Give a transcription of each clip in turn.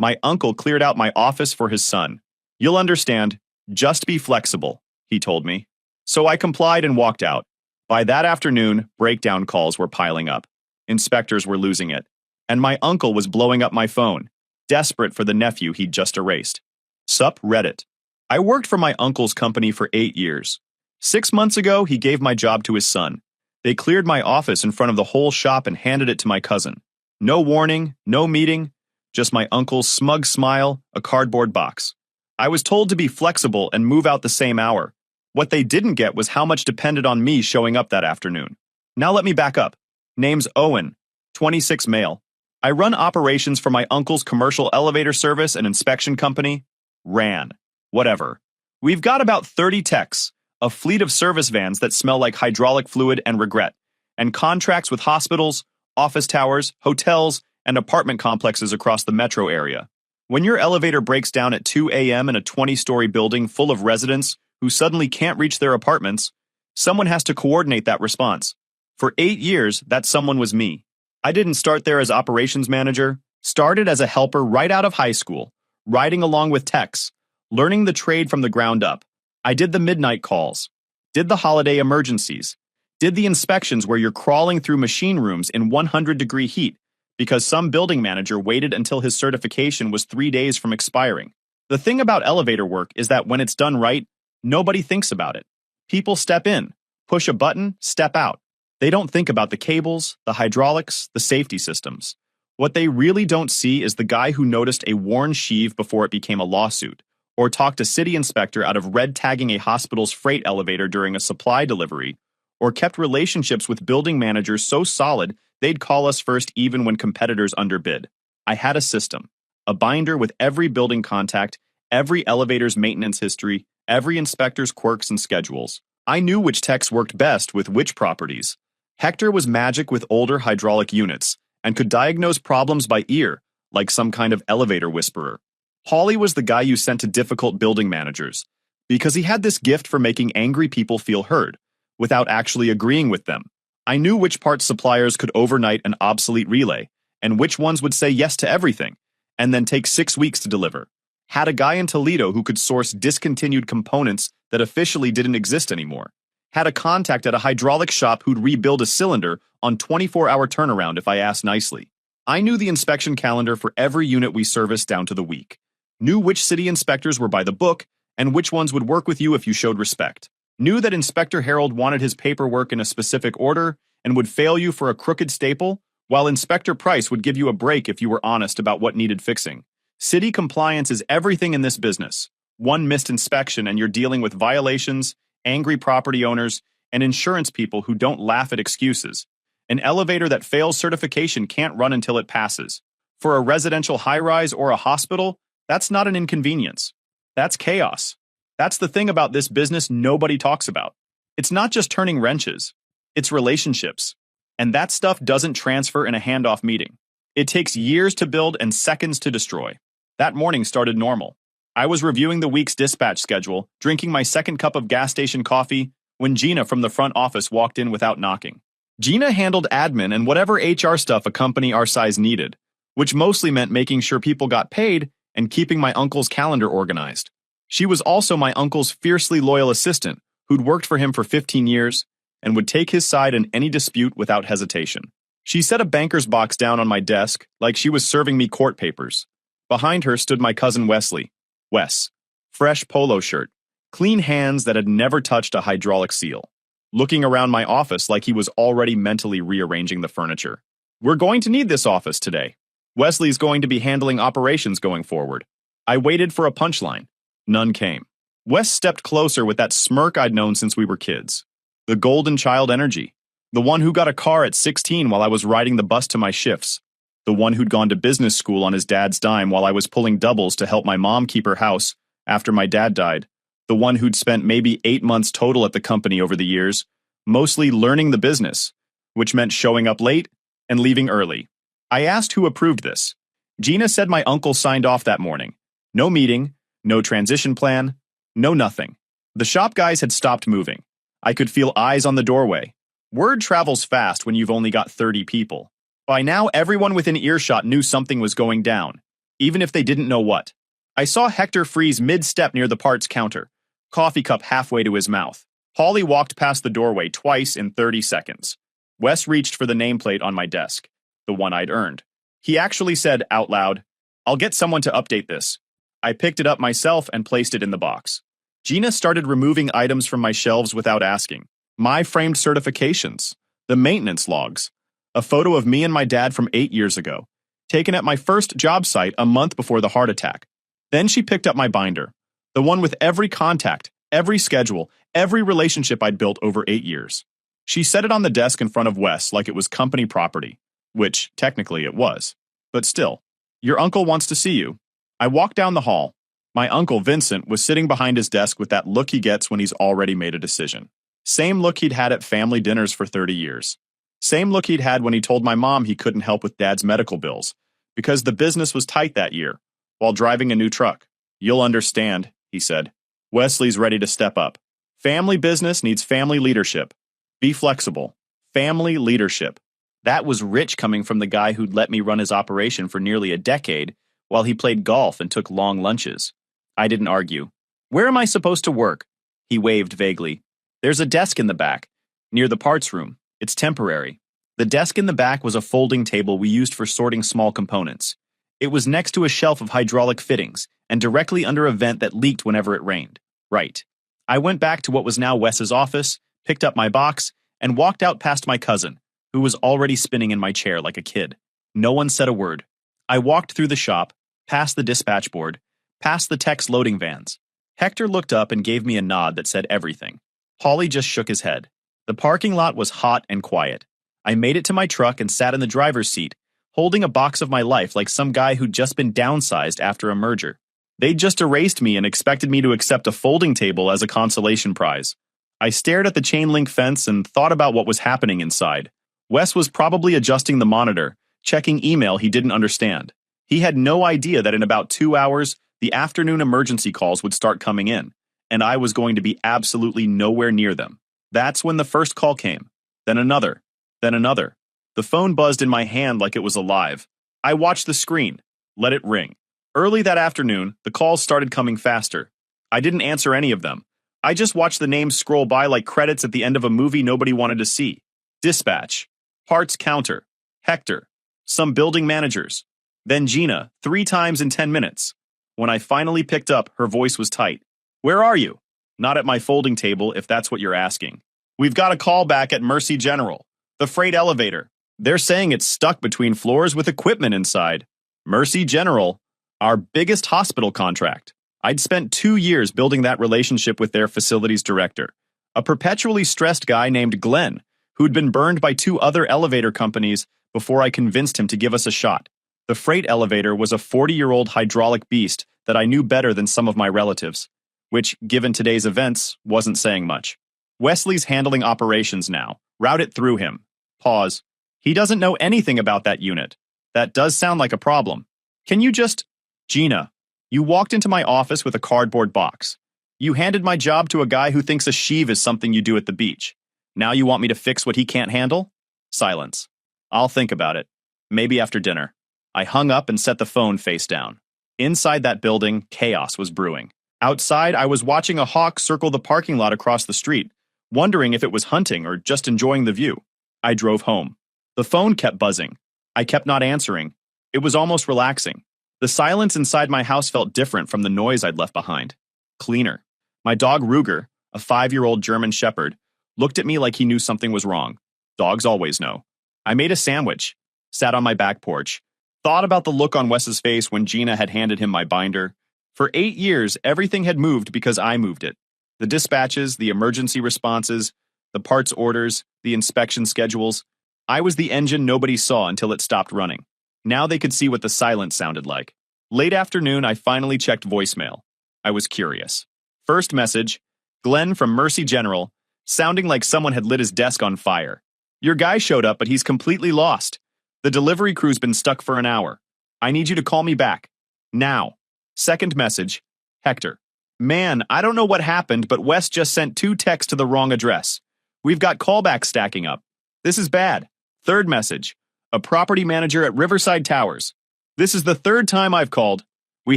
My uncle cleared out my office for his son. "You'll understand. Just be flexible," he told me. So I complied and walked out. By that afternoon, breakdown calls were piling up. Inspectors were losing it. And my uncle was blowing up my phone, desperate for the nephew he'd just erased. Sup, Reddit. I worked for my uncle's company for 8 years. 6 months ago, he gave my job to his son. They cleared my office in front of the whole shop and handed it to my cousin. No warning, no meeting, just my uncle's smug smile, a cardboard box. I was told to be flexible and move out the same hour. What they didn't get was how much depended on me showing up that afternoon. Now let me back up. Name's Owen, 26 male. I run operations for my uncle's commercial elevator service and inspection company. Ran. Whatever. We've got about 30 techs, a fleet of service vans that smell like hydraulic fluid and regret, and contracts with hospitals, office towers, hotels, and apartment complexes across the metro area. When your elevator breaks down at 2 a.m. in a 20-story building full of residents who suddenly can't reach their apartments, someone has to coordinate that response. For 8 years, that someone was me. I didn't start there as operations manager, started as a helper right out of high school, riding along with techs, learning the trade from the ground up. I did the midnight calls, did the holiday emergencies, did the inspections where you're crawling through machine rooms in 100-degree heat because some building manager waited until his certification was 3 days from expiring. The thing about elevator work is that when it's done right, nobody thinks about it. People step in, push a button, step out. They don't think about the cables, the hydraulics, the safety systems. What they really don't see is the guy who noticed a worn sheave before it became a lawsuit, or talked a city inspector out of red tagging a hospital's freight elevator during a supply delivery, or kept relationships with building managers so solid they'd call us first even when competitors underbid. I had a system, a binder with every building contact, every elevator's maintenance history, every inspector's quirks and schedules. I knew which techs worked best with which properties. Hector was magic with older hydraulic units and could diagnose problems by ear, like some kind of elevator whisperer. Paulie was the guy you sent to difficult building managers, because he had this gift for making angry people feel heard, without actually agreeing with them. I knew which parts suppliers could overnight an obsolete relay, and which ones would say yes to everything, and then take 6 weeks to deliver. Had a guy in Toledo who could source discontinued components that officially didn't exist anymore. Had a contact at a hydraulic shop who'd rebuild a cylinder on 24-hour turnaround if I asked nicely. I knew the inspection calendar for every unit we serviced down to the week. Knew which city inspectors were by the book, and which ones would work with you if you showed respect. Knew that Inspector Harold wanted his paperwork in a specific order and would fail you for a crooked staple, while Inspector Price would give you a break if you were honest about what needed fixing. City compliance is everything in this business. One missed inspection and you're dealing with violations, angry property owners, and insurance people who don't laugh at excuses. An elevator that fails certification can't run until it passes. For a residential high-rise or a hospital, that's not an inconvenience. That's chaos. That's the thing about this business nobody talks about. It's not just turning wrenches. It's relationships. And that stuff doesn't transfer in a handoff meeting. It takes years to build and seconds to destroy. That morning started normal. I was reviewing the week's dispatch schedule, drinking my second cup of gas station coffee, when Gina from the front office walked in without knocking. Gina handled admin and whatever HR stuff a company our size needed, which mostly meant making sure people got paid and keeping my uncle's calendar organized. She was also my uncle's fiercely loyal assistant, who'd worked for him for 15 years and would take his side in any dispute without hesitation. She set a banker's box down on my desk like she was serving me court papers. Behind her stood my cousin Wesley. Wes. Fresh polo shirt. Clean hands that had never touched a hydraulic seal. Looking around my office like he was already mentally rearranging the furniture. We're going to need this office today. Wesley's going to be handling operations going forward. I waited for a punchline. None came. Wes stepped closer with that smirk I'd known since we were kids. The golden child energy. The one who got a car at 16 while I was riding the bus to my shifts. The one who'd gone to business school on his dad's dime while I was pulling doubles to help my mom keep her house after my dad died. The one who'd spent maybe 8 months total at the company over the years, mostly learning the business, which meant showing up late and leaving early. I asked who approved this. Gina said my uncle signed off that morning. No meeting, no transition plan, no nothing. The shop guys had stopped moving. I could feel eyes on the doorway. Word travels fast when you've only got 30 people. By now, everyone within earshot knew something was going down. even if they didn't know what. I saw Hector freeze mid-step near the parts counter, coffee cup halfway to his mouth. Holly walked past the doorway twice in 30 seconds. Wes reached for the nameplate on my desk, the one I'd earned. He actually said out loud, "I'll get someone to update this." I picked it up myself and placed it in the box. Gina started removing items from my shelves without asking. My framed certifications, the maintenance logs, a photo of me and my dad from 8 years ago, taken at my first job site a month before the heart attack. Then she picked up my binder, the one with every contact, every schedule, every relationship I'd built over 8 years. She set it on the desk in front of Wes like it was company property, which technically it was. But still, "Your uncle wants to see you." I walked down the hall. My uncle, Vincent, was sitting behind his desk with that look he gets when he's already made a decision. Same look he'd had at family dinners for 30 years. Same look he'd had when he told my mom he couldn't help with Dad's medical bills, because the business was tight that year, while driving a new truck. "You'll understand," he said. "Wesley's ready to step up. Family business needs family leadership. Be flexible. Family leadership." That was rich coming from the guy who'd let me run his operation for nearly a decade while he played golf and took long lunches. I didn't argue. "Where am I supposed to work?" He waved vaguely. "There's a desk in the back, near the parts room. It's temporary." The desk in the back was a folding table we used for sorting small components. It was next to a shelf of hydraulic fittings and directly under a vent that leaked whenever it rained. Right. I went back to what was now Wes's office, picked up my box, and walked out past my cousin, who was already spinning in my chair like a kid. No one said a word. I walked through the shop, past the dispatch board, past the text loading vans. Hector looked up and gave me a nod that said everything. Holly just shook his head. The parking lot was hot and quiet. I made it to my truck and sat in the driver's seat, holding a box of my life like some guy who'd just been downsized after a merger. They'd just erased me and expected me to accept a folding table as a consolation prize. I stared at the chain link fence and thought about what was happening inside. Wes was probably adjusting the monitor, checking email he didn't understand. He had no idea that in about 2 hours, the afternoon emergency calls would start coming in, and I was going to be absolutely nowhere near them. That's when the first call came. Then another. Then another. The phone buzzed in my hand like it was alive. I watched the screen. Let it ring. Early that afternoon, the calls started coming faster. I didn't answer any of them. I just watched the names scroll by like credits at the end of a movie nobody wanted to see. Dispatch. Parts counter. Hector. Some building managers. Then Gina, 3 times in 10 minutes. When I finally picked up, her voice was tight. "Where are you?" "Not at my folding table, if that's what you're asking. We've got a call back at Mercy General. The freight elevator. They're saying it's stuck between floors with equipment inside." Mercy General, our biggest hospital contract. I'd spent 2 years building that relationship with their facilities director, a perpetually stressed guy named Glenn, who'd been burned by 2 other elevator companies before I convinced him to give us a shot. The freight elevator was a 40-year-old hydraulic beast that I knew better than some of my relatives, which, given today's events, wasn't saying much. "Wesley's handling operations now. Route it through him." Pause. "He doesn't know anything about that unit. That does sound like a problem. Can you just—" "Gina, you walked into my office with a cardboard box. You handed my job to a guy who thinks a sheave is something you do at the beach. Now you want me to fix what he can't handle?" Silence. "I'll think about it. Maybe after dinner." I hung up and set the phone face down. Inside that building, chaos was brewing. Outside, I was watching a hawk circle the parking lot across the street, wondering if it was hunting or just enjoying the view. I drove home. The phone kept buzzing. I kept not answering. It was almost relaxing. The silence inside my house felt different from the noise I'd left behind. Cleaner. My dog Ruger, a 5-year-old German shepherd, looked at me like he knew something was wrong. Dogs always know. I made a sandwich, sat on my back porch, thought about the look on Wes's face when Gina had handed him my binder. For 8 years, everything had moved because I moved it. The dispatches, the emergency responses, the parts orders, the inspection schedules. I was the engine nobody saw until it stopped running. Now they could see what the silence sounded like. Late afternoon, I finally checked voicemail. I was curious. First message, Glenn from Mercy General, sounding like someone had lit his desk on fire. "Your guy showed up, but he's completely lost. The delivery crew's been stuck for an hour. I need you to call me back. Now." Second message, Hector. "Man, I don't know what happened, but Wes just sent 2 texts to the wrong address. We've got callbacks stacking up. This is bad." Third message, a property manager at Riverside Towers. This is the third time I've called. We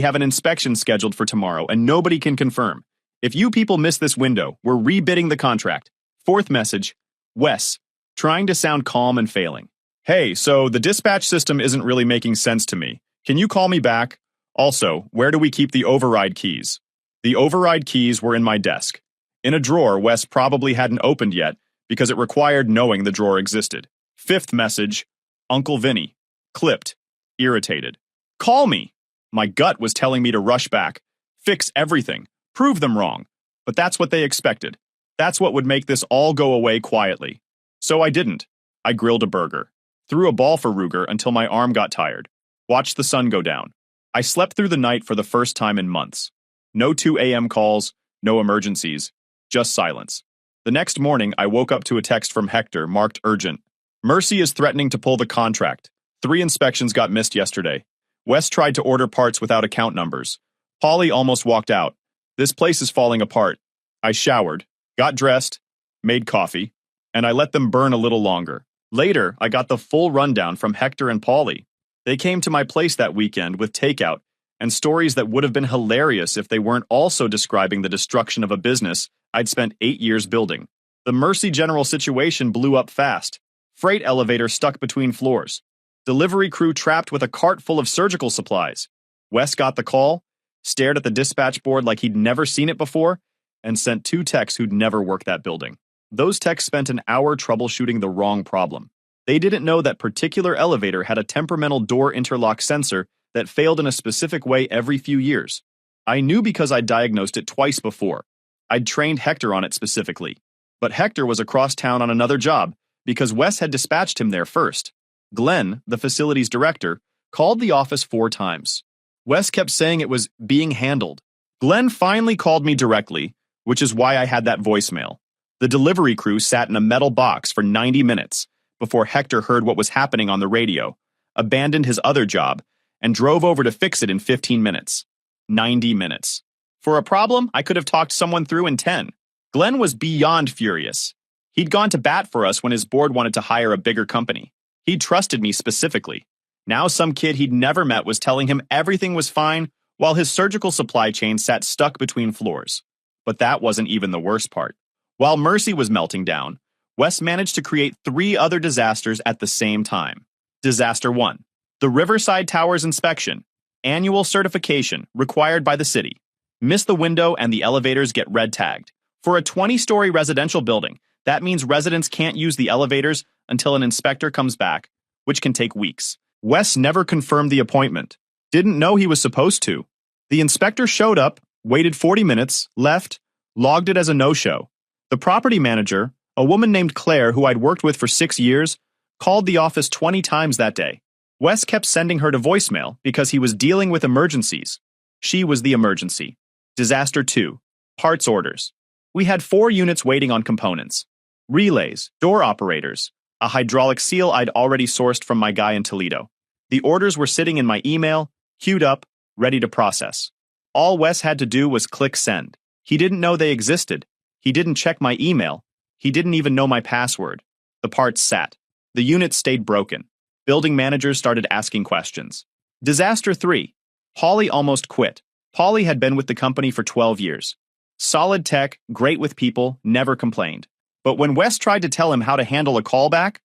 have an inspection scheduled for tomorrow, and nobody can confirm. If you people miss this window, we're rebidding the contract. Fourth message, Wes, trying to sound calm and failing. Hey, so the dispatch system isn't really making sense to me. Can you call me back? Also, where do we keep the override keys? The override keys were in my desk. In a drawer Wes probably hadn't opened yet because it required knowing the drawer existed. Fifth message, Uncle Vinny. Clipped. Irritated. Call me! My gut was telling me to rush back, fix everything, prove them wrong. But that's what they expected. That's what would make this all go away quietly. So I didn't. I grilled a burger. Threw a ball for Ruger until my arm got tired. Watched the sun go down. I slept through the night for the first time in months. No 2 a.m. calls, no emergencies, just silence. The next morning, I woke up to a text from Hector marked urgent. Mercy is threatening to pull the contract. 3 inspections got missed yesterday. Wes tried to order parts without account numbers. Polly almost walked out. This place is falling apart. I showered, got dressed, made coffee, and I let them burn a little longer. Later, I got the full rundown from Hector and Polly. They came to my place that weekend with takeout and stories that would have been hilarious if they weren't also describing the destruction of a business I'd spent 8 years building. The Mercy General situation blew up fast. Freight elevator stuck between floors. Delivery crew trapped with a cart full of surgical supplies. Wes got the call, stared at the dispatch board like he'd never seen it before, and sent 2 techs who'd never worked that building. Those techs spent an hour troubleshooting the wrong problem. They didn't know that particular elevator had a temperamental door interlock sensor that failed in a specific way every few years. I knew because I'd diagnosed it twice before. I'd trained Hector on it specifically. But Hector was across town on another job because Wes had dispatched him there first. Glenn, the facilities director, called the office 4 times. Wes kept saying it was being handled. Glenn finally called me directly, which is why I had that voicemail. The delivery crew sat in a metal box for 90 minutes before Hector heard what was happening on the radio, abandoned his other job, and drove over to fix it in 15 minutes. 90 minutes. For a problem I could have talked someone through in 10. Glenn was beyond furious. He'd gone to bat for us when his board wanted to hire a bigger company. He'd trusted me specifically. Now some kid he'd never met was telling him everything was fine while his surgical supply chain sat stuck between floors. But that wasn't even the worst part. While Mercy was melting down, Wes managed to create 3 other disasters at the same time. Disaster 1. The Riverside Towers inspection. Annual certification required by the city. Miss the window and the elevators get red tagged. For a 20-story residential building, that means residents can't use the elevators until an inspector comes back, which can take weeks. Wes never confirmed the appointment. Didn't know he was supposed to. The inspector showed up, waited 40 minutes, left, logged it as a no-show. The property manager, a woman named Claire who I'd worked with for 6 years, called the office 20 times that day. Wes kept sending her to voicemail because he was dealing with emergencies. She was the emergency. Disaster 2. Parts orders. We had 4 units waiting on components. Relays, door operators, a hydraulic seal I'd already sourced from my guy in Toledo. The orders were sitting in my email, queued up, ready to process. All Wes had to do was click send. He didn't know they existed. He didn't check my email. He didn't even know my password. The parts sat. The units stayed broken. Building managers started asking questions. Disaster 3. Polly almost quit. Polly had been with the company for 12 years. Solid tech, great with people, never complained. But when Wes tried to tell him how to handle a callback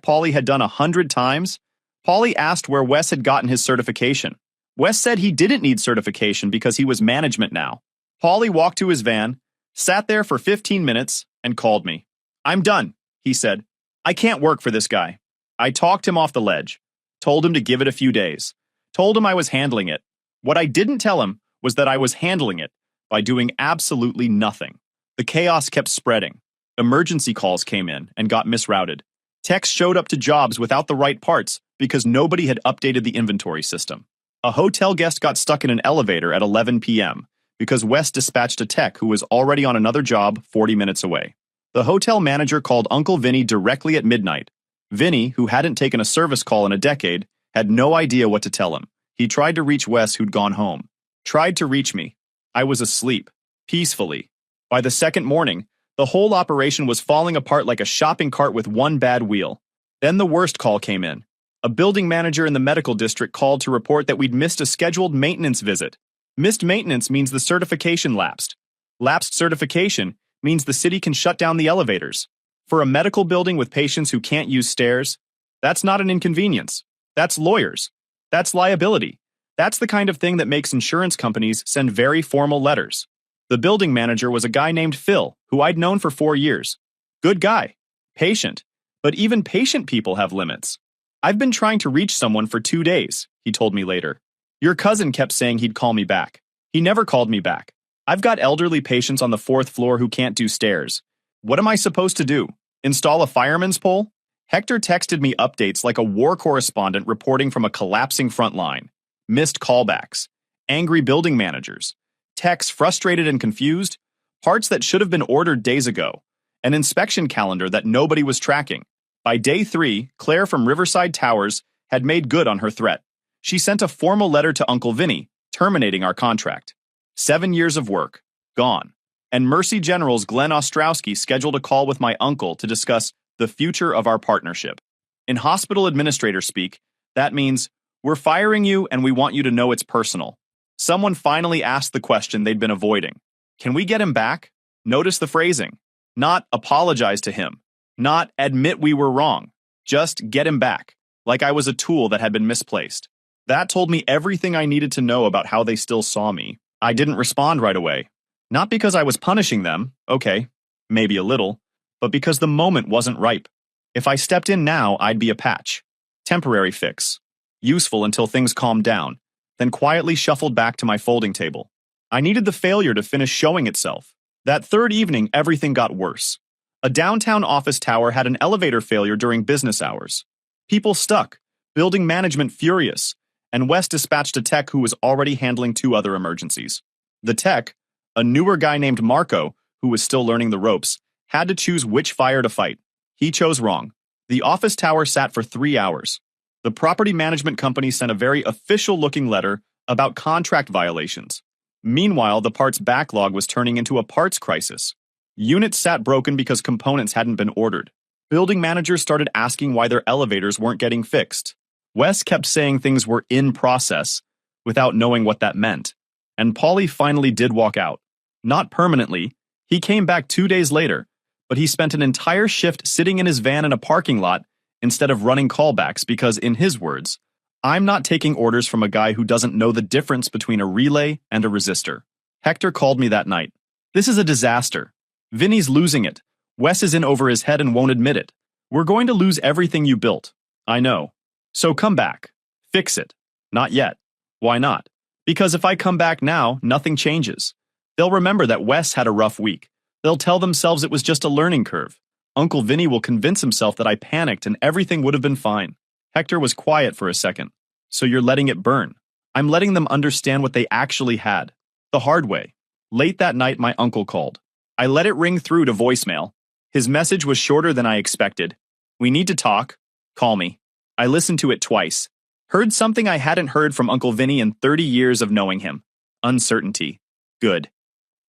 Polly had done 100 times, Polly asked where Wes had gotten his certification. Wes said he didn't need certification because he was management now. Polly walked to his van, sat there for 15 minutes, and called me. I'm done, he said. I can't work for this guy. I talked him off the ledge, told him to give it a few days, told him I was handling it. What I didn't tell him was that I was handling it by doing absolutely nothing. The chaos kept spreading. Emergency calls came in and got misrouted. Techs showed up to jobs without the right parts because nobody had updated the inventory system. A hotel guest got stuck in an elevator at 11 p.m. because Wes dispatched a tech who was already on another job 40 minutes away. The hotel manager called Uncle Vinny directly at midnight. Vinny, who hadn't taken a service call in a decade, had no idea what to tell him. He tried to reach Wes, who'd gone home. Tried to reach me. I was asleep. Peacefully. By the second morning, the whole operation was falling apart like a shopping cart with one bad wheel. Then the worst call came in. A building manager in the medical district called to report that we'd missed a scheduled maintenance visit. Missed maintenance means the certification lapsed. Lapsed certification means the city can shut down the elevators. For a medical building with patients who can't use stairs, that's not an inconvenience. That's lawyers. That's liability. That's the kind of thing that makes insurance companies send very formal letters. The building manager was a guy named Phil, who I'd known for 4 years. Good guy. Patient. But even patient people have limits. I've been trying to reach someone for 2 days, he told me later. Your cousin kept saying he'd call me back. He never called me back. I've got elderly patients on the 4th floor who can't do stairs. What am I supposed to do? Install a fireman's pole? Hector texted me updates like a war correspondent reporting from a collapsing front line. Missed callbacks. Angry building managers. Techs frustrated and confused. Parts that should have been ordered days ago. An inspection calendar that nobody was tracking. By day 3, Claire from Riverside Towers had made good on her threat. She sent a formal letter to Uncle Vinny, terminating our contract. 7 years of work. Gone. And Mercy General's Glenn Ostrowski scheduled a call with my uncle to discuss the future of our partnership. In hospital administrator speak, that means, we're firing you and we want you to know it's personal. Someone finally asked the question they'd been avoiding. Can we get him back? Notice the phrasing. Not apologize to him. Not admit we were wrong. Just get him back. Like I was a tool that had been misplaced. That told me everything I needed to know about how they still saw me. I didn't respond right away. Not because I was punishing them, okay, maybe a little, but because the moment wasn't ripe. If I stepped in now, I'd be a patch. Temporary fix. Useful until things calmed down, then quietly shuffled back to my folding table. I needed the failure to finish showing itself. That 3rd evening, everything got worse. A downtown office tower had an elevator failure during business hours. People stuck, building management furious, and Wes dispatched a tech who was already handling 2 other emergencies. The tech, a newer guy named Marco, who was still learning the ropes, had to choose which fire to fight. He chose wrong. The office tower sat for 3 hours. The property management company sent a very official-looking letter about contract violations. Meanwhile, the parts backlog was turning into a parts crisis. Units sat broken because components hadn't been ordered. Building managers started asking why their elevators weren't getting fixed. Wes kept saying things were in process without knowing what that meant. And Paulie finally did walk out. Not permanently. He came back 2 days later, but he spent an entire shift sitting in his van in a parking lot instead of running callbacks because, in his words, I'm not taking orders from a guy who doesn't know the difference between a relay and a resistor. Hector called me that night. This is a disaster. Vinny's losing it. Wes is in over his head and won't admit it. We're going to lose everything you built. I know. So come back. Fix it. Not yet. Why not? Because if I come back now, nothing changes. They'll remember that Wes had a rough week. They'll tell themselves it was just a learning curve. Uncle Vinny will convince himself that I panicked and everything would have been fine. Hector was quiet for a second. So you're letting it burn. I'm letting them understand what they actually had. The hard way. Late that night, my uncle called. I let it ring through to voicemail. His message was shorter than I expected. We need to talk. Call me. I listened to it twice. Heard something I hadn't heard from Uncle Vinny in 30 years of knowing him. Uncertainty. Good.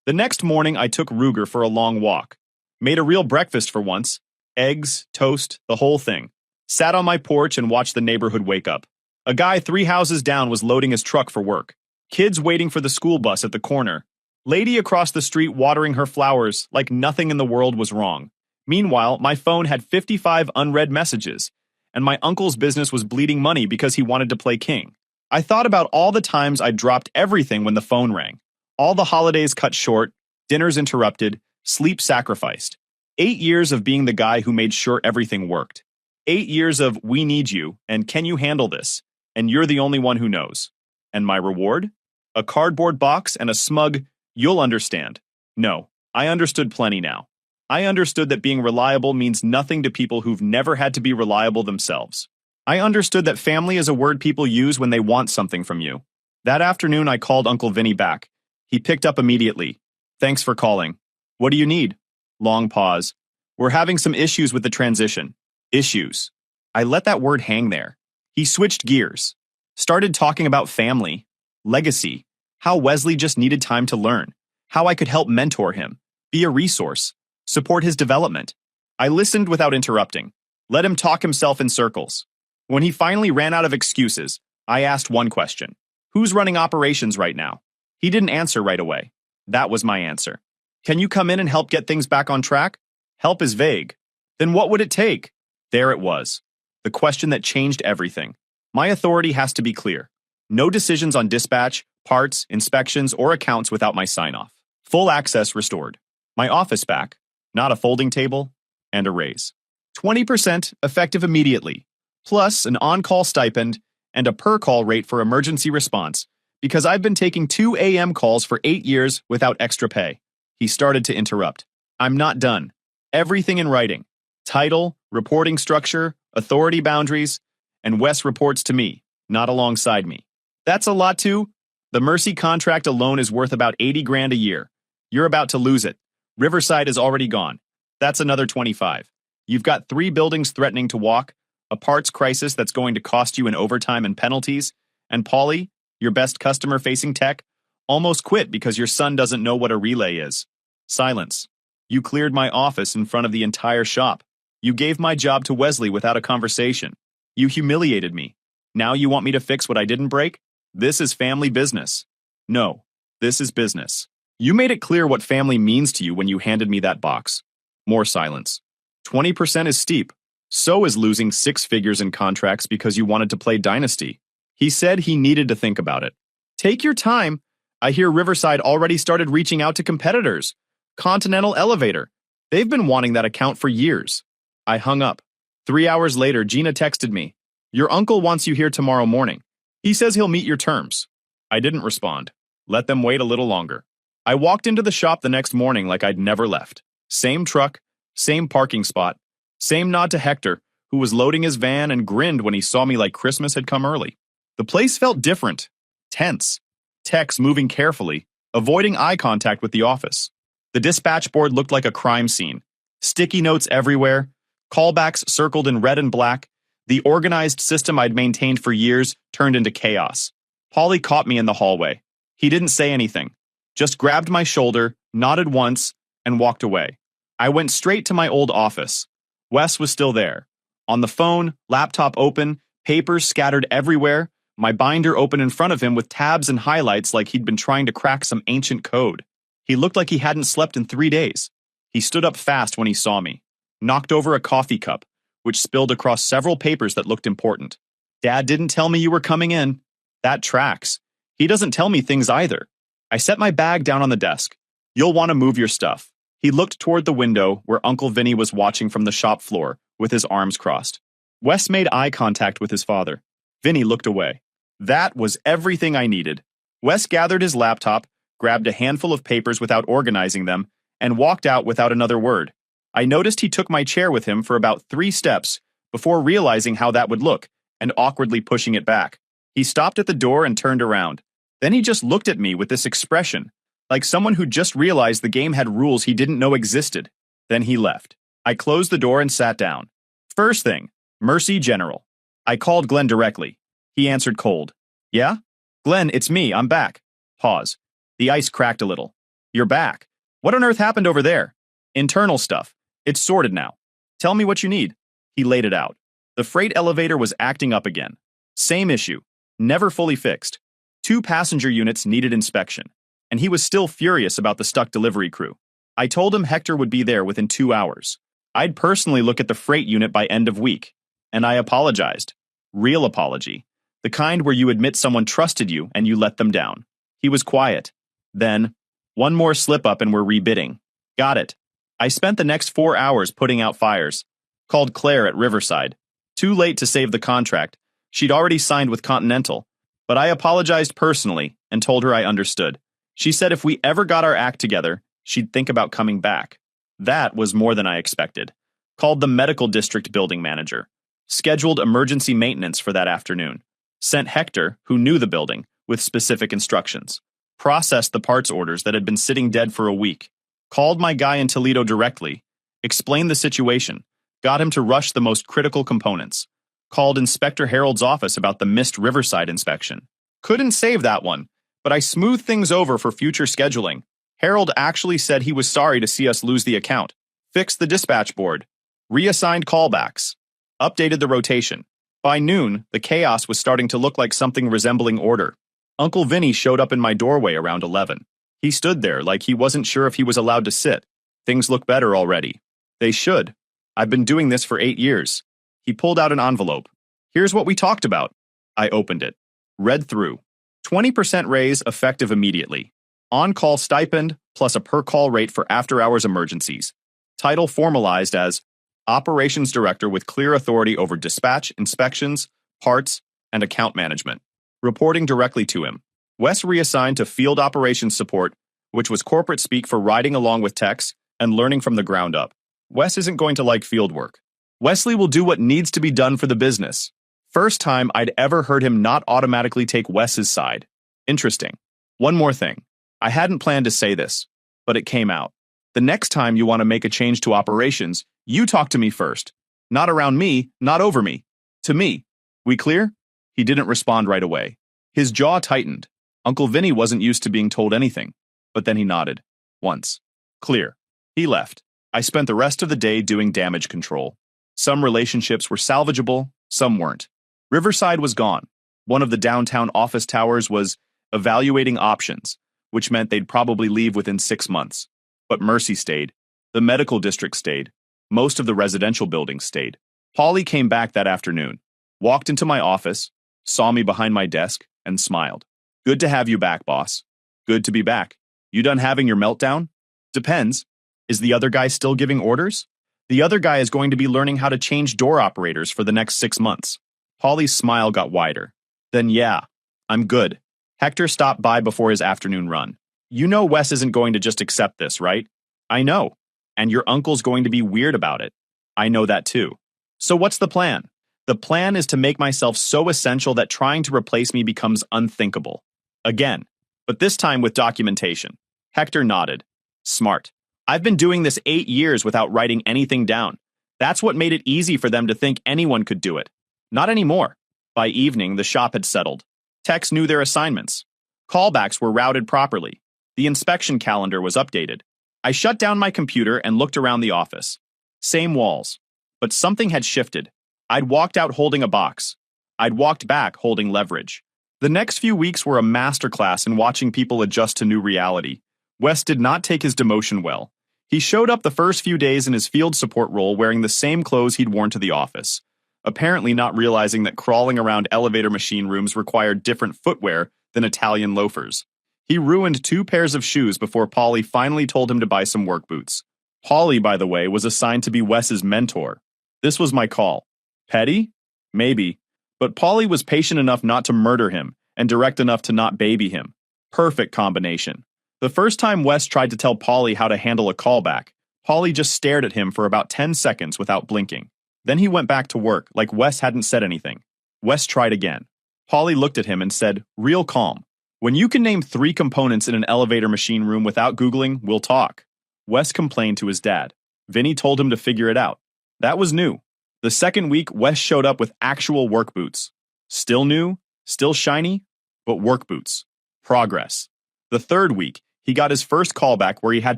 The next morning, I took Ruger for a long walk. Made a real breakfast for once. Eggs, toast, the whole thing. Sat on my porch and watched the neighborhood wake up. A guy 3 houses down was loading his truck for work. Kids waiting for the school bus at the corner. Lady across the street watering her flowers like nothing in the world was wrong. Meanwhile, my phone had 55 unread messages, and my uncle's business was bleeding money because he wanted to play king. I thought about all the times I dropped everything when the phone rang. All the holidays cut short, dinners interrupted, sleep sacrificed. 8 years of being the guy who made sure everything worked. 8 years of we need you, and can you handle this? And you're the only one who knows. And my reward? A cardboard box and a smug, you'll understand. No, I understood plenty now. I understood that being reliable means nothing to people who've never had to be reliable themselves. I understood that family is a word people use when they want something from you. That afternoon, I called Uncle Vinny back. He picked up immediately. Thanks for calling. What do you need? Long pause. We're having some issues with the transition. Issues. I let that word hang there. He switched gears. Started talking about family, legacy, how Wesley just needed time to learn, how I could help mentor him, be a resource, support his development. I listened without interrupting. Let him talk himself in circles. When he finally ran out of excuses, I asked one question. Who's running operations right now? He didn't answer right away. That was my answer. Can you come in and help get things back on track? Help is vague. Then what would it take? There it was. The question that changed everything. My authority has to be clear. No decisions on dispatch, parts, inspections, or accounts without my sign-off. Full access restored. My office back. Not a folding table. And a raise. 20% effective immediately. Plus an on-call stipend and a per-call rate for emergency response, because I've been taking 2 a.m. calls for 8 years without extra pay. He started to interrupt. I'm not done. Everything in writing. Title, reporting structure, authority boundaries, and Wes reports to me, not alongside me. That's a lot too. The Mercy contract alone is worth about 80 grand a year. You're about to lose it. Riverside is already gone. That's another 25. You've got 3 buildings threatening to walk, a parts crisis that's going to cost you in overtime and penalties, and Polly, your best customer-facing tech, almost quit because your son doesn't know what a relay is. Silence. You cleared my office in front of the entire shop. You gave my job to Wesley without a conversation. You humiliated me. Now you want me to fix what I didn't break? This is family business. No, this is business. You made it clear what family means to you when you handed me that box. More silence. 20% is steep. So is losing 6 figures in contracts because you wanted to play Dynasty. He said he needed to think about it. Take your time. I hear Riverside already started reaching out to competitors. Continental Elevator. They've been wanting that account for years. I hung up. 3 hours later, Gina texted me. Your uncle wants you here tomorrow morning. He says he'll meet your terms. I didn't respond. Let them wait a little longer. I walked into the shop the next morning like I'd never left. Same truck, same parking spot, same nod to Hector, who was loading his van and grinned when he saw me like Christmas had come early. The place felt different, tense. Techs moving carefully, avoiding eye contact with the office. The dispatch board looked like a crime scene. Sticky notes everywhere, callbacks circled in red and black. The organized system I'd maintained for years turned into chaos. Polly caught me in the hallway. He didn't say anything, just grabbed my shoulder, nodded once, and walked away. I went straight to my old office. Wes was still there. On the phone, laptop open, papers scattered everywhere, my binder open in front of him with tabs and highlights like he'd been trying to crack some ancient code. He looked like he hadn't slept in 3 days. He stood up fast when he saw me, knocked over a coffee cup, which spilled across several papers that looked important. Dad didn't tell me you were coming in. That tracks. He doesn't tell me things either. I set my bag down on the desk. You'll want to move your stuff. He looked toward the window where Uncle Vinny was watching from the shop floor with his arms crossed. Wes made eye contact with his father. Vinny looked away. That was everything I needed. Wes gathered his laptop, grabbed a handful of papers without organizing them, and walked out without another word. I noticed he took my chair with him for about 3 steps before realizing how that would look and awkwardly pushing it back. He stopped at the door and turned around. Then he just looked at me with this expression, like someone who just realized the game had rules he didn't know existed. Then he left. I closed the door and sat down. First thing, Mercy General. I called Glenn directly. He answered cold. Yeah? Glenn, it's me. I'm back. Pause. The ice cracked a little. You're back. What on earth happened over there? Internal stuff. It's sorted now. Tell me what you need. He laid it out. The freight elevator was acting up again. Same issue. Never fully fixed. 2 passenger units needed inspection. And he was still furious about the stuck delivery crew. I told him Hector would be there within 2 hours. I'd personally look at the freight unit by end of week. And I apologized. Real apology. The kind where you admit someone trusted you and you let them down. He was quiet. Then, one more slip up and we're rebidding. Got it. I spent the next 4 hours putting out fires. Called Claire at Riverside. Too late to save the contract. She'd already signed with Continental. But I apologized personally and told her I understood. She said if we ever got our act together, she'd think about coming back. That was more than I expected. Called the medical district building manager. Scheduled emergency maintenance for that afternoon. Sent Hector, who knew the building, with specific instructions. Processed the parts orders that had been sitting dead for a week. Called my guy in Toledo directly. Explained the situation. Got him to rush the most critical components. Called Inspector Harold's office about the missed Riverside inspection. Couldn't save that one, but I smoothed things over for future scheduling. Harold actually said he was sorry to see us lose the account. Fixed the dispatch board. Reassigned callbacks. Updated the rotation. By noon, the chaos was starting to look like something resembling order. Uncle Vinny showed up in my doorway around 11. He stood there like he wasn't sure if he was allowed to sit. Things look better already. They should. I've been doing this for 8 years. He pulled out an envelope. Here's what we talked about. I opened it. Read through. 20% raise effective immediately. On-call stipend plus a per-call rate for after-hours emergencies. Title formalized as Operations Director with clear authority over dispatch, inspections, parts, and account management. Reporting directly to him. Wes reassigned to Field Operations Support, which was corporate speak for riding along with techs and learning from the ground up. Wes isn't going to like field work. Wesley will do what needs to be done for the business. First time I'd ever heard him not automatically take Wes's side. Interesting. One more thing. I hadn't planned to say this, but it came out. The next time you want to make a change to operations, you talk to me first. Not around me, not over me. To me. We clear? He didn't respond right away. His jaw tightened. Uncle Vinny wasn't used to being told anything, but then he nodded. Once. Clear. He left. I spent the rest of the day doing damage control. Some relationships were salvageable, some weren't. Riverside was gone. One of the downtown office towers was evaluating options, which meant they'd probably leave within 6 months. But Mercy stayed. The medical district stayed. Most of the residential buildings stayed. Polly came back that afternoon, walked into my office, saw me behind my desk, and smiled. Good to have you back, boss. Good to be back. You done having your meltdown? Depends. Is the other guy still giving orders? The other guy is going to be learning how to change door operators for the next 6 months. Polly's smile got wider. Then yeah, I'm good. Hector stopped by before his afternoon run. You know Wes isn't going to just accept this, right? I know. And your uncle's going to be weird about it. I know that too. So what's the plan? The plan is to make myself so essential that trying to replace me becomes unthinkable. Again, but this time with documentation. Hector nodded. Smart. I've been doing this 8 years without writing anything down. That's what made it easy for them to think anyone could do it. Not anymore. By evening, the shop had settled. Techs knew their assignments. Callbacks were routed properly. The inspection calendar was updated. I shut down my computer and looked around the office. Same walls. But something had shifted. I'd walked out holding a box. I'd walked back holding leverage. The next few weeks were a masterclass in watching people adjust to new reality. Wes did not take his demotion well. He showed up the first few days in his field support role wearing the same clothes he'd worn to the office, apparently not realizing that crawling around elevator machine rooms required different footwear than Italian loafers. He ruined 2 pairs of shoes before Polly finally told him to buy some work boots. Polly, by the way, was assigned to be Wes's mentor. This was my call. Petty? Maybe. But Polly was patient enough not to murder him and direct enough to not baby him. Perfect combination. The first time Wes tried to tell Polly how to handle a callback, Polly just stared at him for about 10 seconds without blinking. Then he went back to work like Wes hadn't said anything. Wes tried again. Polly looked at him and said, real calm. When you can name 3 components in an elevator machine room without Googling, we'll talk. Wes complained to his dad. Vinny told him to figure it out. That was new. The second week, Wes showed up with actual work boots. Still new, still shiny, but work boots. Progress. The third week, he got his first callback where he had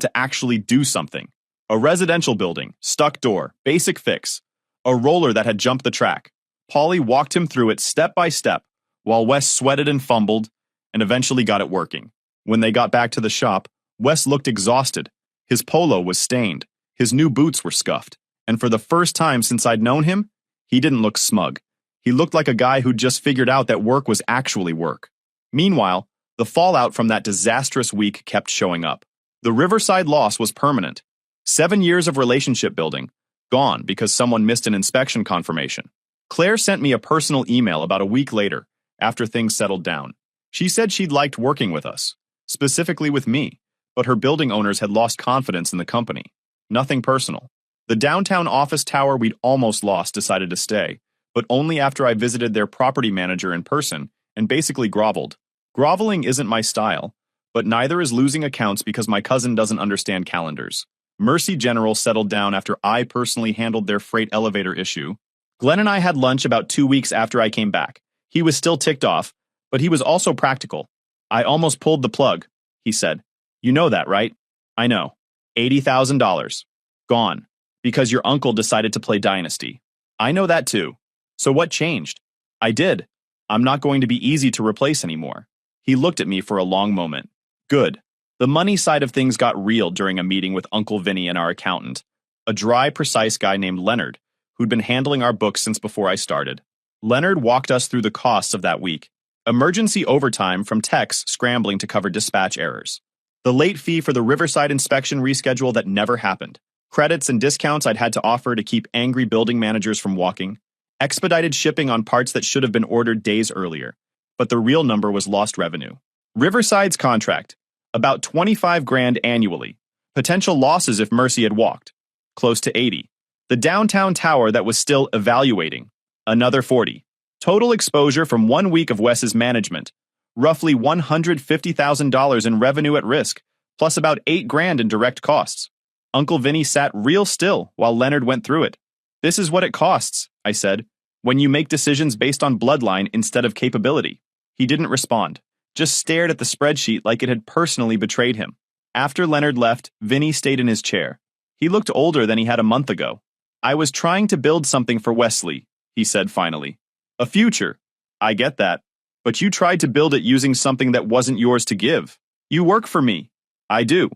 to actually do something. A residential building, stuck door, basic fix. A roller that had jumped the track. Polly walked him through it step by step, while Wes sweated and fumbled, and eventually got it working. When they got back to the shop, Wes looked exhausted. His polo was stained. His new boots were scuffed. And for the first time since I'd known him, he didn't look smug. He looked like a guy who'd just figured out that work was actually work. Meanwhile, the fallout from that disastrous week kept showing up. The Riverside loss was permanent. 7 years of relationship building, gone because someone missed an inspection confirmation. Claire sent me a personal email about a week later, after things settled down. She said she'd liked working with us, specifically with me, but her building owners had lost confidence in the company. Nothing personal. The downtown office tower we'd almost lost decided to stay, but only after I visited their property manager in person and basically groveled. Groveling isn't my style, but neither is losing accounts because my cousin doesn't understand calendars. Mercy General settled down after I personally handled their freight elevator issue. Glenn and I had lunch about 2 weeks after I came back. He was still ticked off, but he was also practical. I almost pulled the plug, he said. You know that, right? I know. $80,000. Gone. Because your uncle decided to play Dynasty. I know that too. So what changed? I did. I'm not going to be easy to replace anymore. He looked at me for a long moment. Good. The money side of things got real during a meeting with Uncle Vinny and our accountant, a dry, precise guy named Leonard, who'd been handling our books since before I started. Leonard walked us through the costs of that week. Emergency overtime from techs scrambling to cover dispatch errors. The late fee for the Riverside inspection reschedule that never happened. Credits and discounts I'd had to offer to keep angry building managers from walking. Expedited shipping on parts that should have been ordered days earlier. But the real number was lost revenue. Riverside's contract, about 25 grand annually. Potential losses if Mercy had walked, close to 80. The downtown tower that was still evaluating, another 40. Total exposure from 1 week of Wes's management, roughly $150,000 in revenue at risk, plus about 8 grand in direct costs. Uncle Vinny sat real still while Leonard went through it. This is what it costs, I said, when you make decisions based on bloodline instead of capability. He didn't respond, just stared at the spreadsheet like it had personally betrayed him. After Leonard left, Vinny stayed in his chair. He looked older than he had a month ago. I was trying to build something for Wesley, he said finally. A future. I get that. But you tried to build it using something that wasn't yours to give. You work for me. I do.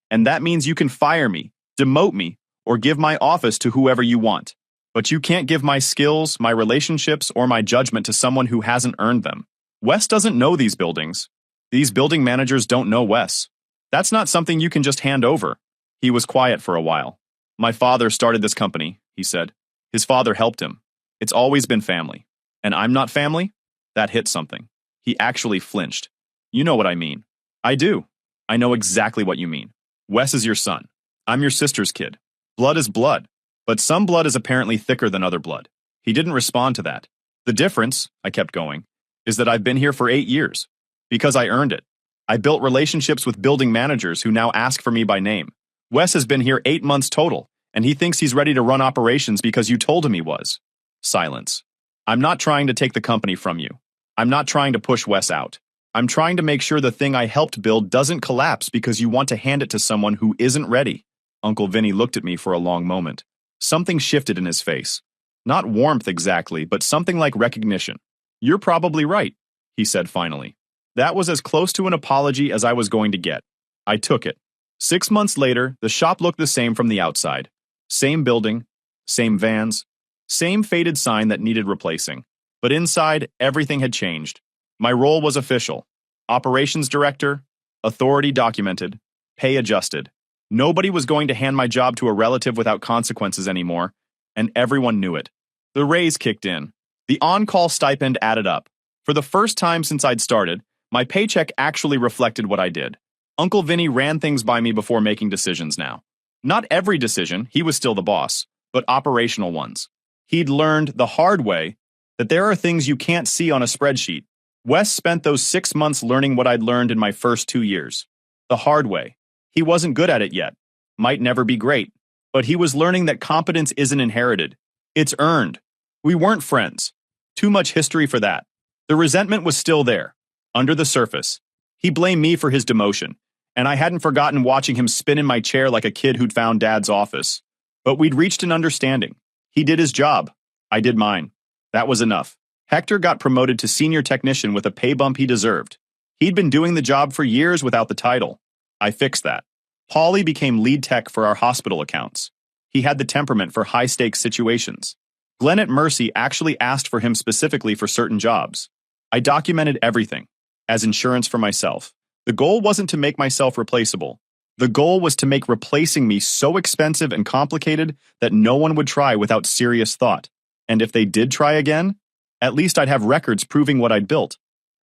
And that means you can fire me, demote me, or give my office to whoever you want. But you can't give my skills, my relationships, or my judgment to someone who hasn't earned them. Wes doesn't know these buildings. These building managers don't know Wes. That's not something you can just hand over. He was quiet for a while. My father started this company, he said. His father helped him. It's always been family. And I'm not family? That hit something. He actually flinched. You know what I mean. I do. I know exactly what you mean. Wes is your son. I'm your sister's kid. Blood is blood. But some blood is apparently thicker than other blood. He didn't respond to that. The difference, I kept going, is that I've been here for 8 years. Because I earned it. I built relationships with building managers who now ask for me by name. Wes has been here 8 months total, and he thinks he's ready to run operations because you told him he was. Silence. I'm not trying to take the company from you. I'm not trying to push Wes out. I'm trying to make sure the thing I helped build doesn't collapse because you want to hand it to someone who isn't ready. Uncle Vinny looked at me for a long moment. Something shifted in his face. Not warmth exactly, but something like recognition. You're probably right, he said finally. That was as close to an apology as I was going to get. I took it. 6 months later, the shop looked the same from the outside. Same building, same vans, same faded sign that needed replacing. But inside, everything had changed. My role was official. Operations director, authority documented, pay adjusted. Nobody was going to hand my job to a relative without consequences anymore, and everyone knew it. The raise kicked in. The on-call stipend added up. For the first time since I'd started, my paycheck actually reflected what I did. Uncle Vinny ran things by me before making decisions now. Not every decision, he was still the boss, but operational ones. He'd learned the hard way that there are things you can't see on a spreadsheet. Wes spent those 6 months learning what I'd learned in my first 2 years. The hard way. He wasn't good at it yet. Might never be great. But he was learning that competence isn't inherited. It's earned. We weren't friends. Too much history for that. The resentment was still there, under the surface. He blamed me for his demotion, and I hadn't forgotten watching him spin in my chair like a kid who'd found Dad's office. But we'd reached an understanding. He did his job. I did mine. That was enough. Hector got promoted to senior technician with a pay bump he deserved. He'd been doing the job for years without the title. I fixed that. Paulie became lead tech for our hospital accounts. He had the temperament for high-stakes situations. Glenn at Mercy actually asked for him specifically for certain jobs. I documented everything, as insurance for myself. The goal wasn't to make myself replaceable. The goal was to make replacing me so expensive and complicated that no one would try without serious thought. And if they did try again, at least I'd have records proving what I'd built.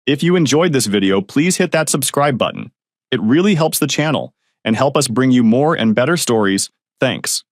If you enjoyed this video, please hit that subscribe button. It really helps the channel and help us bring you more and better stories. Thanks.